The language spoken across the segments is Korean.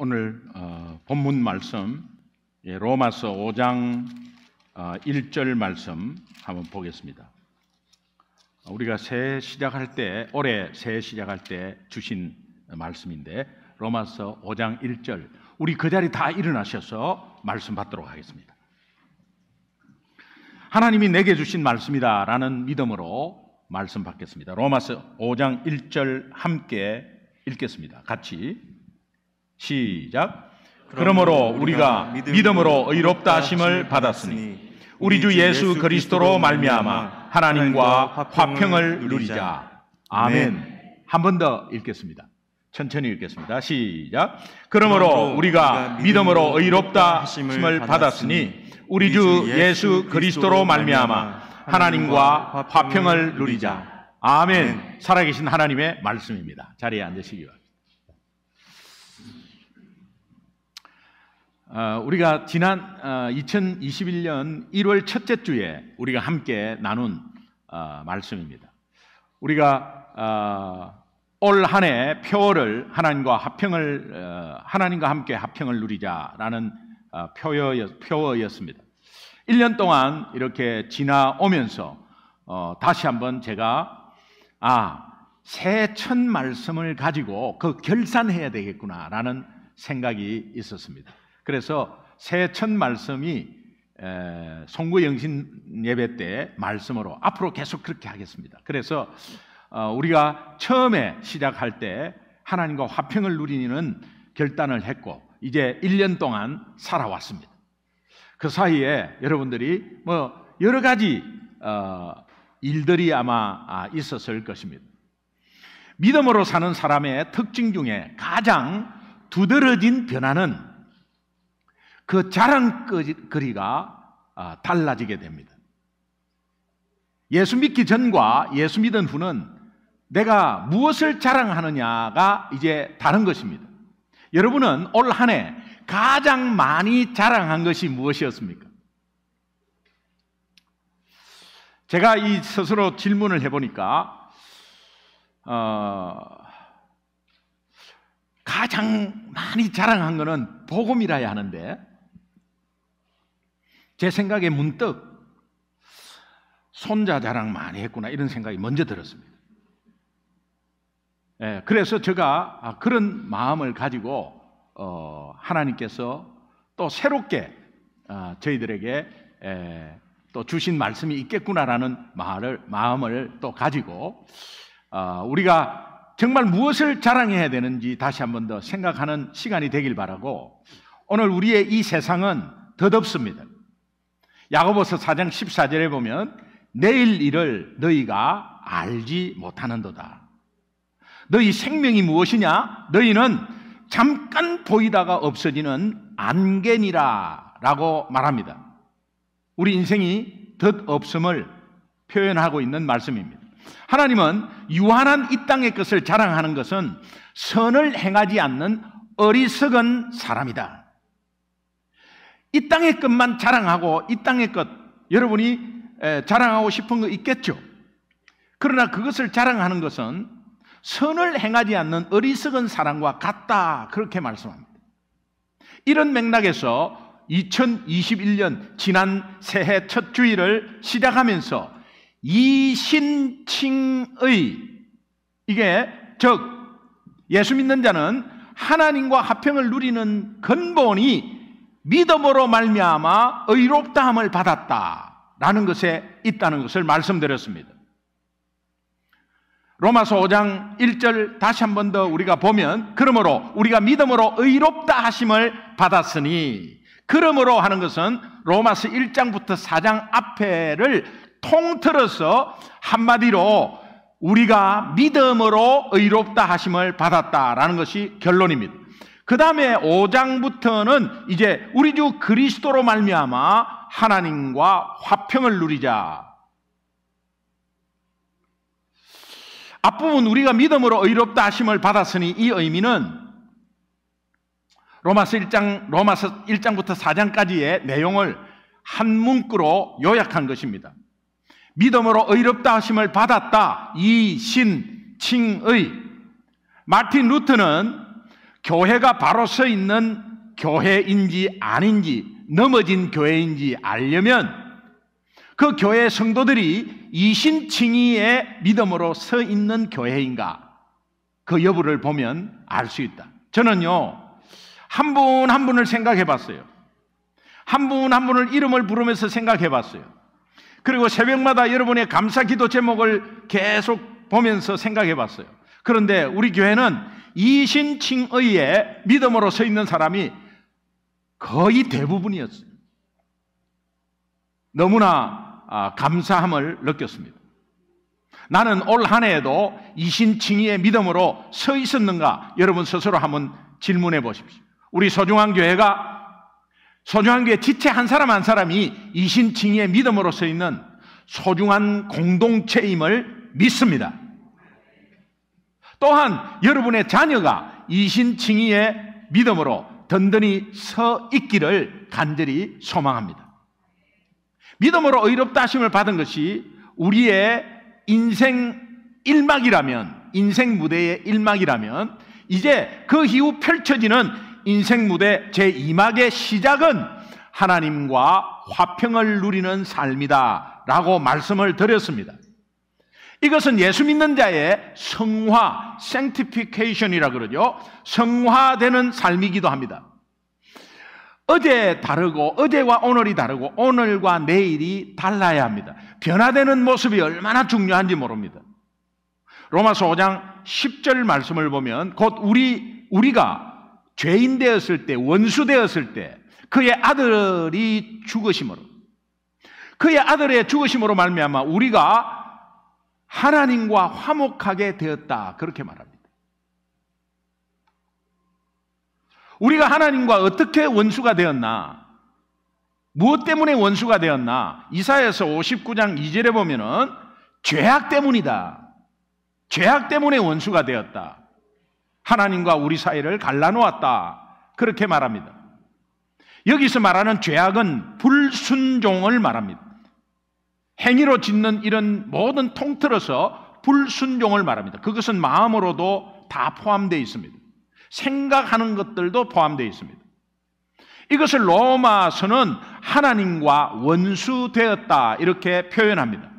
오늘 본문 말씀 로마서 5장 1절 말씀 한번 보겠습니다. 우리가 올해 새해 시작할 때 주신 말씀인데 로마서 5장 1절, 우리 그 자리 다 일어나셔서 말씀 받도록 하겠습니다. 하나님이 내게 주신 말씀이다 라는 믿음으로 말씀 받겠습니다. 로마서 5장 1절 함께 읽겠습니다. 같이 시작. 그러므로 우리가 믿음으로 의롭다 하심을 받았으니 우리 주 예수 그리스도로 말미암아 하나님과 화평을 누리자. 아멘. 한 번 더 읽겠습니다. 천천히 읽겠습니다. 시작. 그러므로 우리가 믿음으로 의롭다 하심을 받았으니 우리 주 예수 그리스도로 말미암아 하나님과 화평을 누리자. 아멘. 살아계신 하나님의 말씀입니다. 자리에 앉으시기 바랍니다. 우리가 지난 2021년 1월 첫째 주에 우리가 함께 나눈 말씀입니다. 우리가 올 한 해 표어를 하나님과 함께 화평을 누리자라는 표어였습니다. 1년 동안 이렇게 지나오면서 다시 한번 제가 새해 첫 말씀을 가지고 그 결산해야 되겠구나라는 생각이 있었습니다. 그래서 새해 첫 말씀이 송구영신 예배 때 말씀으로 앞으로 계속 그렇게 하겠습니다. 그래서 우리가 처음에 시작할 때 하나님과 화평을 누리는 결단을 했고 이제 1년 동안 살아왔습니다. 그 사이에 여러분들이 여러 가지 일들이 아마 있었을 것입니다. 믿음으로 사는 사람의 특징 중에 가장 두드러진 변화는 그 자랑거리가 달라지게 됩니다. 예수 믿기 전과 예수 믿은 후는 내가 무엇을 자랑하느냐가 이제 다른 것입니다. 여러분은 올 한 해 가장 많이 자랑한 것이 무엇이었습니까? 제가 이 스스로 질문을 해보니까 가장 많이 자랑한 것은 복음이라야 하는데 제 생각에 문득 손자 자랑 많이 했구나 이런 생각이 먼저 들었습니다. 그래서 제가 그런 마음을 가지고 하나님께서 또 새롭게 저희들에게 또 주신 말씀이 있겠구나라는 마음을 또 가지고 우리가 정말 무엇을 자랑해야 되는지 다시 한 번 더 생각하는 시간이 되길 바라고, 오늘 우리의 이 세상은 덧없습니다. 야고보서 4장 14절에 보면 내일 일을 너희가 알지 못하는도다. 너희 생명이 무엇이냐? 너희는 잠깐 보이다가 없어지는 안개니라 라고 말합니다. 우리 인생이 덧없음을 표현하고 있는 말씀입니다. 하나님은 유한한 이 땅의 것을 자랑하는 것은 선을 행하지 않는 어리석은 사람이다. 이 땅의 것만 자랑하고 이 땅의 것, 여러분이 자랑하고 싶은 거 있겠죠. 그러나 그것을 자랑하는 것은 선을 행하지 않는 어리석은 사람과 같다, 그렇게 말씀합니다. 이런 맥락에서 2021년 지난 새해 첫 주일을 시작하면서 이신칭의, 이게 즉 예수 믿는 자는 하나님과 화평을 누리는 근본이 믿음으로 말미암아 의롭다함을 받았다라는 것에 있다는 것을 말씀드렸습니다. 로마서 5장 1절 다시 한 번 더 우리가 보면, 그러므로 우리가 믿음으로 의롭다 하심을 받았으니, 그러므로 하는 것은 로마서 1장부터 4장 앞에를 통틀어서 한마디로 우리가 믿음으로 의롭다 하심을 받았다라는 것이 결론입니다. 그 다음에 5장부터는 이제 우리 주 그리스도로 말미암아 하나님과 화평을 누리자. 앞부분 우리가 믿음으로 의롭다 하심을 받았으니, 이 의미는 로마서 1장부터 4장까지의 내용을 한 문구로 요약한 것입니다. 믿음으로 의롭다 하심을 받았다, 이신칭의. 마틴 루터는 교회가 바로 서 있는 교회인지 아닌지, 넘어진 교회인지 알려면 그 교회 성도들이 이신칭의의 믿음으로 서 있는 교회인가, 그 여부를 보면 알 수 있다. 저는요, 한 분 한 분을 생각해 봤어요. 한 분 한 분을 이름을 부르면서 생각해 봤어요. 그리고 새벽마다 여러분의 감사 기도 제목을 계속 보면서 생각해 봤어요. 그런데 우리 교회는 이신칭의의 믿음으로 서 있는 사람이 거의 대부분이었어요. 너무나 감사함을 느꼈습니다. 나는 올 한 해에도 이신칭의의 믿음으로 서 있었는가? 여러분 스스로 한번 질문해 보십시오. 우리 소중한 교회 지체 한 사람 한 사람이 이신칭의의 믿음으로 서 있는 소중한 공동체임을 믿습니다. 또한 여러분의 자녀가 이신칭의의 믿음으로 든든히 서 있기를 간절히 소망합니다. 믿음으로 의롭다 하심을 받은 것이 우리의 인생 1막이라면, 인생 무대의 1막이라면, 이제 그 이후 펼쳐지는 인생 무대 제2막의 시작은 하나님과 화평을 누리는 삶이다 라고 말씀을 드렸습니다. 이것은 예수 믿는 자의 성화, sanctification이라 그러죠. 성화되는 삶이기도 합니다. 어제 다르고, 어제와 오늘이 다르고, 오늘과 내일이 달라야 합니다. 변화되는 모습이 얼마나 중요한지 모릅니다. 로마서 5장 10절 말씀을 보면 곧 우리가 죄인 되었을 때, 원수 되었을 때 그의 아들이 죽으심으로, 그의 아들의 죽으심으로 말미암아 우리가 하나님과 화목하게 되었다, 그렇게 말합니다. 우리가 하나님과 어떻게 원수가 되었나, 무엇 때문에 원수가 되었나? 이사야서 59장 2절에 보면은 죄악 때문이다, 죄악 때문에 원수가 되었다, 하나님과 우리 사이를 갈라놓았다, 그렇게 말합니다. 여기서 말하는 죄악은 불순종을 말합니다. 행위로 짓는 이런 모든 통틀어서 불순종을 말합니다. 그것은 마음으로도 다 포함되어 있습니다. 생각하는 것들도 포함되어 있습니다. 이것을 로마서는 하나님과 원수되었다, 이렇게 표현합니다.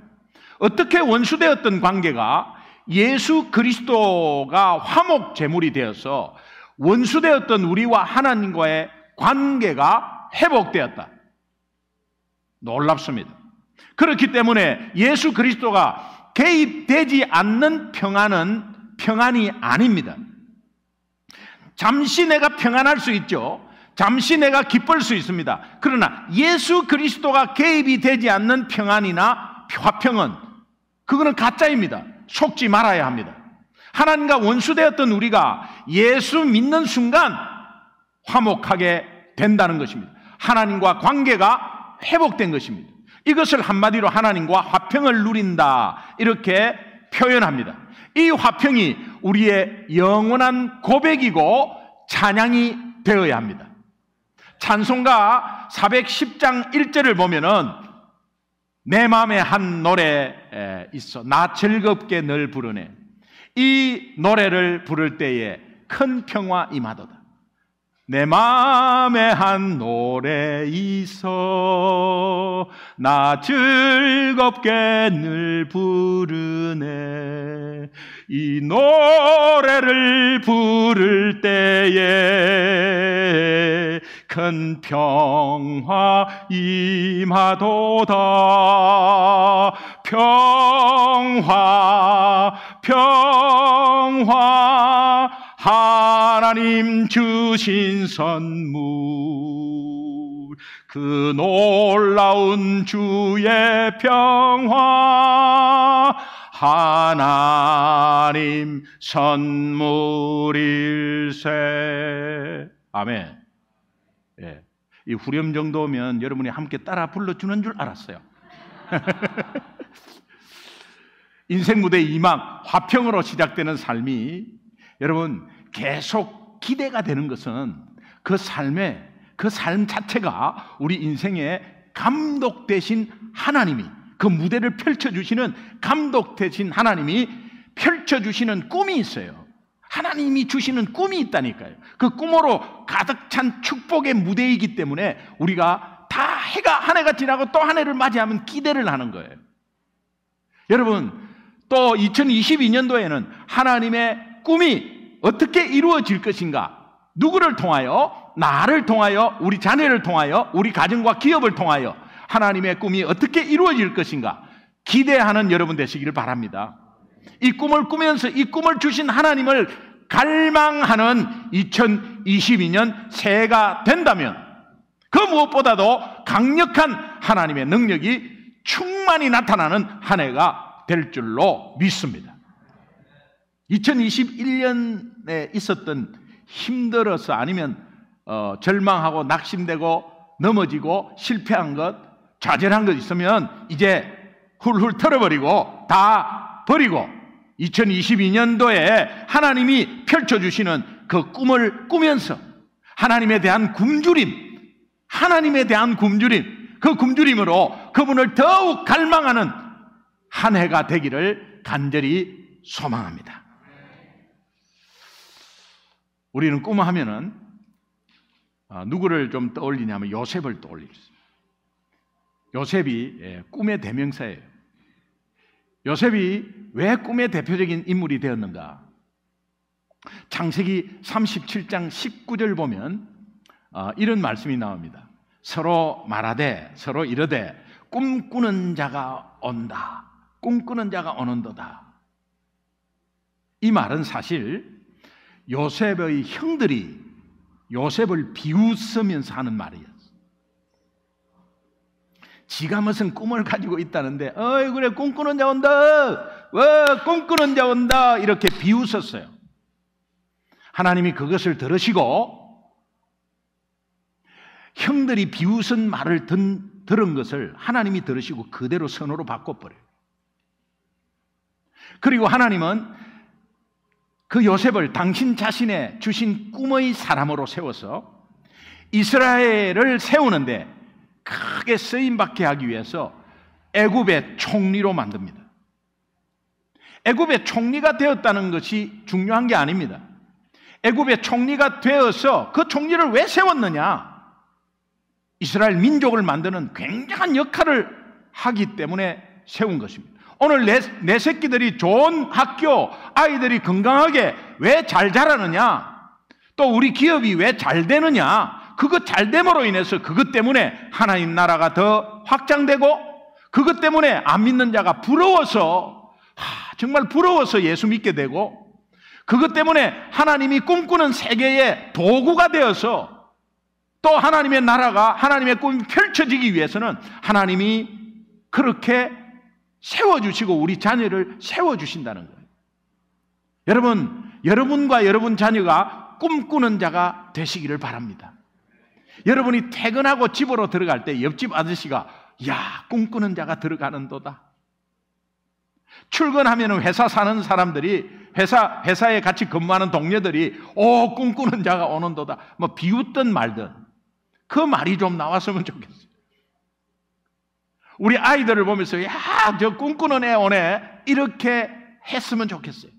어떻게 원수되었던 관계가 예수 그리스도가 화목 제물이 되어서 원수되었던 우리와 하나님과의 관계가 회복되었다. 놀랍습니다. 그렇기 때문에 예수 그리스도가 개입되지 않는 평안은 평안이 아닙니다. 잠시 내가 평안할 수 있죠. 잠시 내가 기쁠 수 있습니다. 그러나 예수 그리스도가 개입이 되지 않는 평안이나 화평은, 그거는 가짜입니다. 속지 말아야 합니다. 하나님과 원수되었던 우리가 예수 믿는 순간 화목하게 된다는 것입니다. 하나님과 관계가 회복된 것입니다. 이것을 한마디로 하나님과 화평을 누린다, 이렇게 표현합니다. 이 화평이 우리의 영원한 고백이고 찬양이 되어야 합니다. 찬송가 410장 1절을 보면은 내 마음에 한 노래 있어 나 즐겁게 늘 부르네. 이 노래를 부를 때에 큰 평화 임하도다. 내 마음에 한 노래 있어 나 즐겁게 늘 부르네. 이 노래를 부를 때에 큰 평화 임하도다. 평화 평화 하나님 주신 선물, 그 놀라운 주의 평화 하나님 선물일세. 아멘. 예. 이 후렴 정도면 여러분이 함께 따라 불러주는 줄 알았어요. 인생 무대 2막 화평으로 시작되는 삶이 여러분 계속 기대가 되는 것은 그 삶 자체가 우리 인생의 감독 되신 하나님이, 그 무대를 펼쳐주시는 감독 되신 하나님이 펼쳐주시는 꿈이 있어요. 하나님이 주시는 꿈이 있다니까요. 그 꿈으로 가득 찬 축복의 무대이기 때문에 우리가 다 한 해가 지나고 또 한 해를 맞이하면 기대를 하는 거예요. 여러분, 또 2022년도에는 하나님의 꿈이 어떻게 이루어질 것인가? 누구를 통하여? 나를 통하여, 우리 자녀를 통하여, 우리 가정과 기업을 통하여 하나님의 꿈이 어떻게 이루어질 것인가? 기대하는 여러분 되시기를 바랍니다. 이 꿈을 꾸면서 이 꿈을 주신 하나님을 갈망하는 2022년 새해가 된다면 그 무엇보다도 강력한 하나님의 능력이 충만히 나타나는 한 해가 될 줄로 믿습니다. 2021년에 있었던 힘들어서 아니면 절망하고 낙심되고 넘어지고 실패한 것, 좌절한 것 있으면 이제 훌훌 털어버리고 다 버리고 2022년도에 하나님이 펼쳐주시는 그 꿈을 꾸면서 하나님에 대한 굶주림, 그 굶주림으로 그분을 더욱 갈망하는 한 해가 되기를 간절히 소망합니다. 우리는 꿈하면은 누구를 좀 떠올리냐면 요셉을 떠올리죠. 요셉이 꿈의 대명사예요. 요셉이 왜 꿈의 대표적인 인물이 되었는가? 창세기 37장 19절 보면 이런 말씀이 나옵니다. 서로 말하되 서로 이르되 꿈꾸는 자가 온다. 꿈꾸는 자가 오는도다. 이 말은 사실 요셉의 형들이 요셉을 비웃으면서 하는 말이었어요. 지가 무슨 꿈을 가지고 있다는데 어이 그래 꿈꾸는 자 온다. 꿈꾸는 자 온다. 이렇게 비웃었어요. 하나님이 그것을 들으시고 형들이 비웃은 말을 들은 것을 하나님이 들으시고 그대로 선호로 바꿔버려요. 그리고 하나님은 그 요셉을 당신 자신의 주신 꿈의 사람으로 세워서 이스라엘을 세우는데 크게 쓰임받게 하기 위해서 애굽의 총리로 만듭니다. 애굽의 총리가 되었다는 것이 중요한 게 아닙니다. 애굽의 총리가 되어서 그 총리를 왜 세웠느냐? 이스라엘 민족을 만드는 굉장한 역할을 하기 때문에 세운 것입니다. 오늘 내 새끼들이 좋은 학교, 아이들이 건강하게 왜 잘 자라느냐? 또 우리 기업이 왜 잘 되느냐? 그것 잘됨으로 인해서 그것 때문에 하나님 나라가 더 확장되고 그것 때문에 안 믿는 자가 부러워서 정말 부러워서 예수 믿게 되고 그것 때문에 하나님이 꿈꾸는 세계의 도구가 되어서 또 하나님의 나라가 하나님의 꿈이 펼쳐지기 위해서는 하나님이 그렇게 세워주시고 우리 자녀를 세워주신다는 거예요. 여러분과 여러분 자녀가 꿈꾸는 자가 되시기를 바랍니다. 여러분이 퇴근하고 집으로 들어갈 때 옆집 아저씨가 야 꿈꾸는 자가 들어가는도다. 출근하면 회사 사는 사람들이 회사에 같이 근무하는 동료들이 오 꿈꾸는 자가 오는도다. 뭐 비웃든 말든 그 말이 좀 나왔으면 좋겠어요. 우리 아이들을 보면서 야 저 꿈꾸는 애 오네 이렇게 했으면 좋겠어요.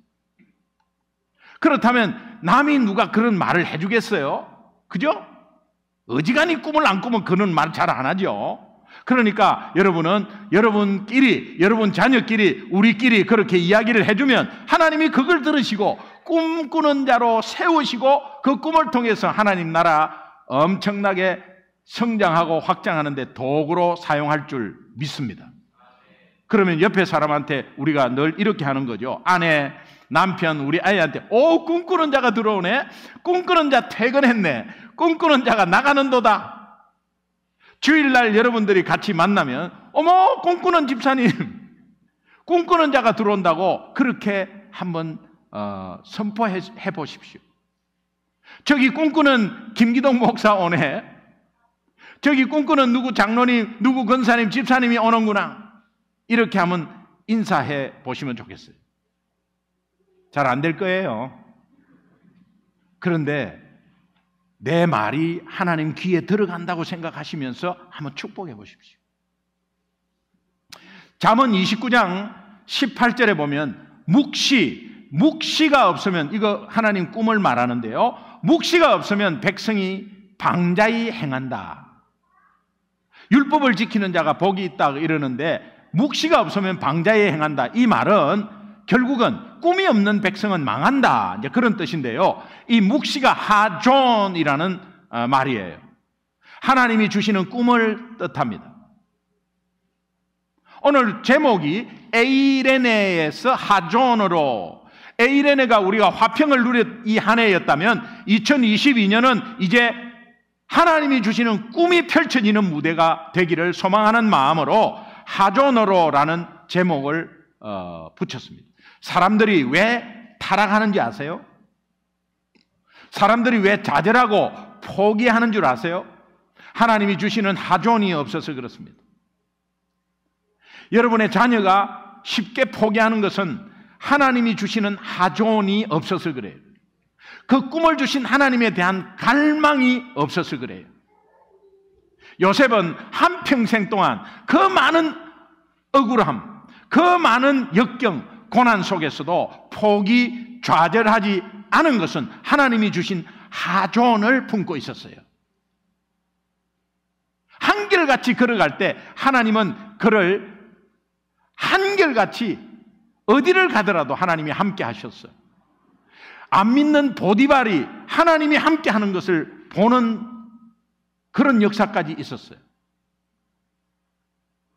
그렇다면 남이 누가 그런 말을 해주겠어요? 그죠? 어지간히 꿈을 안 꾸면 그런 말 잘 안 하죠. 그러니까 여러분은 여러분끼리 여러분 자녀끼리 우리끼리 그렇게 이야기를 해주면 하나님이 그걸 들으시고 꿈꾸는 자로 세우시고 그 꿈을 통해서 하나님 나라 엄청나게 성장하고 확장하는데 도구로 사용할 줄 믿습니다. 그러면 옆에 사람한테 우리가 늘 이렇게 하는 거죠. 아내, 남편, 우리 아이한테 오 꿈꾸는 자가 들어오네. 꿈꾸는 자 퇴근했네. 꿈꾸는 자가 나가는도다. 주일날 여러분들이 같이 만나면 어머 꿈꾸는 집사님 꿈꾸는 자가 들어온다고 그렇게 한번 선포해 보십시오. 저기 꿈꾸는 김기동 목사 오네. 저기 꿈꾸는 누구 장로님, 누구 권사님, 집사님이 오는구나. 이렇게 하면 인사해 보시면 좋겠어요. 잘 안 될 거예요. 그런데 내 말이 하나님 귀에 들어간다고 생각하시면서 한번 축복해 보십시오. 잠언 29장 18절에 보면 묵시 묵시가 없으면, 이거 하나님 꿈을 말하는데요, 묵시가 없으면 백성이 방자히 행한다. 율법을 지키는 자가 복이 있다 이러는데 묵시가 없으면 방자히 행한다. 이 말은 결국은 꿈이 없는 백성은 망한다, 이제 그런 뜻인데요, 이 묵시가 하존이라는 말이에요. 하나님이 주시는 꿈을 뜻합니다. 오늘 제목이 에이레네에서 하존으로, 에이레네가 우리가 화평을 누린 이 한 해였다면 2022년은 이제 하나님이 주시는 꿈이 펼쳐지는 무대가 되기를 소망하는 마음으로 하존으로라는 제목을 붙였습니다. 사람들이 왜 타락하는지 아세요? 사람들이 왜 좌절하고 포기하는 줄 아세요? 하나님이 주시는 하존이 없어서 그렇습니다. 여러분의 자녀가 쉽게 포기하는 것은 하나님이 주시는 하존이 없어서 그래요. 그 꿈을 주신 하나님에 대한 갈망이 없어서 그래요. 요셉은 한평생 동안 그 많은 억울함, 그 많은 역경, 고난 속에서도 포기, 좌절하지 않은 것은 하나님이 주신 하존을 품고 있었어요. 한결같이 걸어갈 때 하나님은 그를 한결같이 어디를 가더라도 하나님이 함께 하셨어요. 안 믿는 보디발이 하나님이 함께 하는 것을 보는 그런 역사까지 있었어요.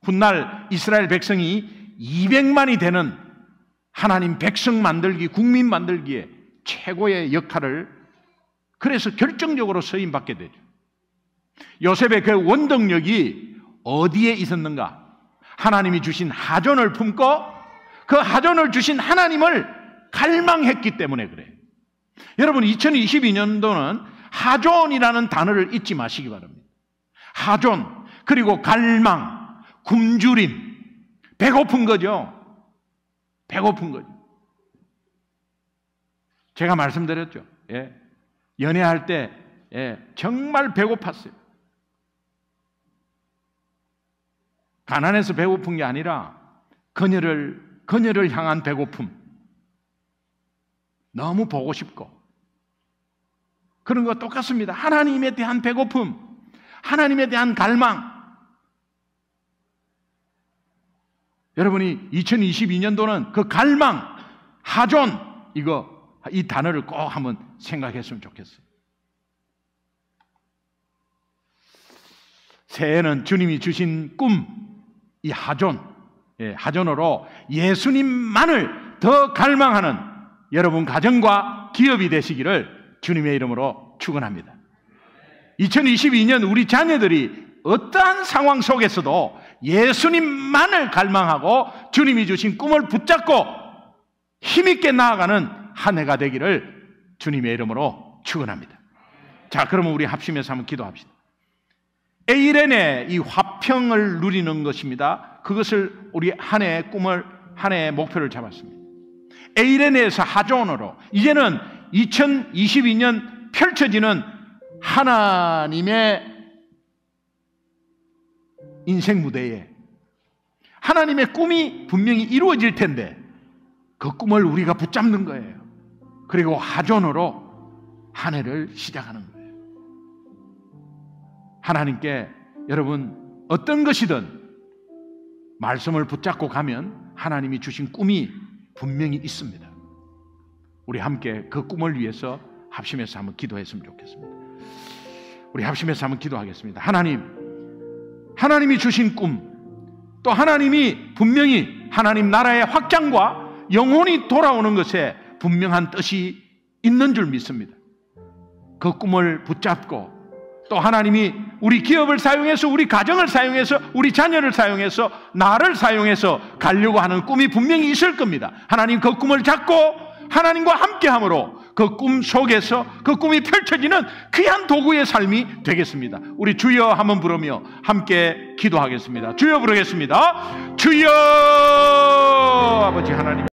훗날 이스라엘 백성이 200만이 되는 하나님 백성 만들기, 국민 만들기에 최고의 역할을, 그래서 결정적으로 쓰임받게 되죠. 요셉의 그 원동력이 어디에 있었는가? 하나님이 주신 하존을 품고 그 하존을 주신 하나님을 갈망했기 때문에 그래요. 여러분, 2022년도는 하존이라는 단어를 잊지 마시기 바랍니다. 하존, 그리고 갈망, 굶주림, 배고픈 거죠. 배고픈 거죠. 제가 말씀드렸죠. 예. 연애할 때 정말 배고팠어요. 가난해서 배고픈 게 아니라 그녀를 향한 배고픔, 너무 보고 싶고, 그런 거 똑같습니다. 하나님에 대한 배고픔, 하나님에 대한 갈망. 여러분이 2022년도는 그 갈망, 하존, 이 단어를 꼭 한번 생각했으면 좋겠어요. 새해는 주님이 주신 꿈, 이 하존, 하존으로 예수님만을 더 갈망하는 여러분 가정과 기업이 되시기를 주님의 이름으로 축원합니다. 2022년 우리 자녀들이 어떠한 상황 속에서도 예수님만을 갈망하고 주님이 주신 꿈을 붙잡고 힘있게 나아가는 한 해가 되기를 주님의 이름으로 축원합니다. 자, 그러면 우리 합심해서 한번 기도합시다. 에이렌의 이 화평을 누리는 것입니다. 그것을 우리 한 해의 꿈을, 한 해의 목표를 잡았습니다. 에이렌에서 하존으로, 이제는 2022년 펼쳐지는 하나님의 인생 무대에 하나님의 꿈이 분명히 이루어질 텐데 그 꿈을 우리가 붙잡는 거예요. 그리고 하존으로 한 해를 시작하는 거예요. 하나님께 여러분 어떤 것이든 말씀을 붙잡고 가면 하나님이 주신 꿈이 분명히 있습니다. 우리 함께 그 꿈을 위해서 합심해서 한번 기도했으면 좋겠습니다. 우리 합심해서 한번 기도하겠습니다. 하나님이 주신 꿈, 또 하나님이 분명히 하나님 나라의 확장과 영혼이 돌아오는 것에 분명한 뜻이 있는 줄 믿습니다. 그 꿈을 붙잡고 또 하나님이 우리 기업을 사용해서, 우리 가정을 사용해서, 우리 자녀를 사용해서, 나를 사용해서 가려고 하는 꿈이 분명히 있을 겁니다. 하나님 그 꿈을 잡고 하나님과 함께함으로 그 꿈 속에서 그 꿈이 펼쳐지는 귀한 도구의 삶이 되겠습니다. 우리 주여 한번 부르며 함께 기도하겠습니다. 주여 부르겠습니다. 주여. 아버지 하나님,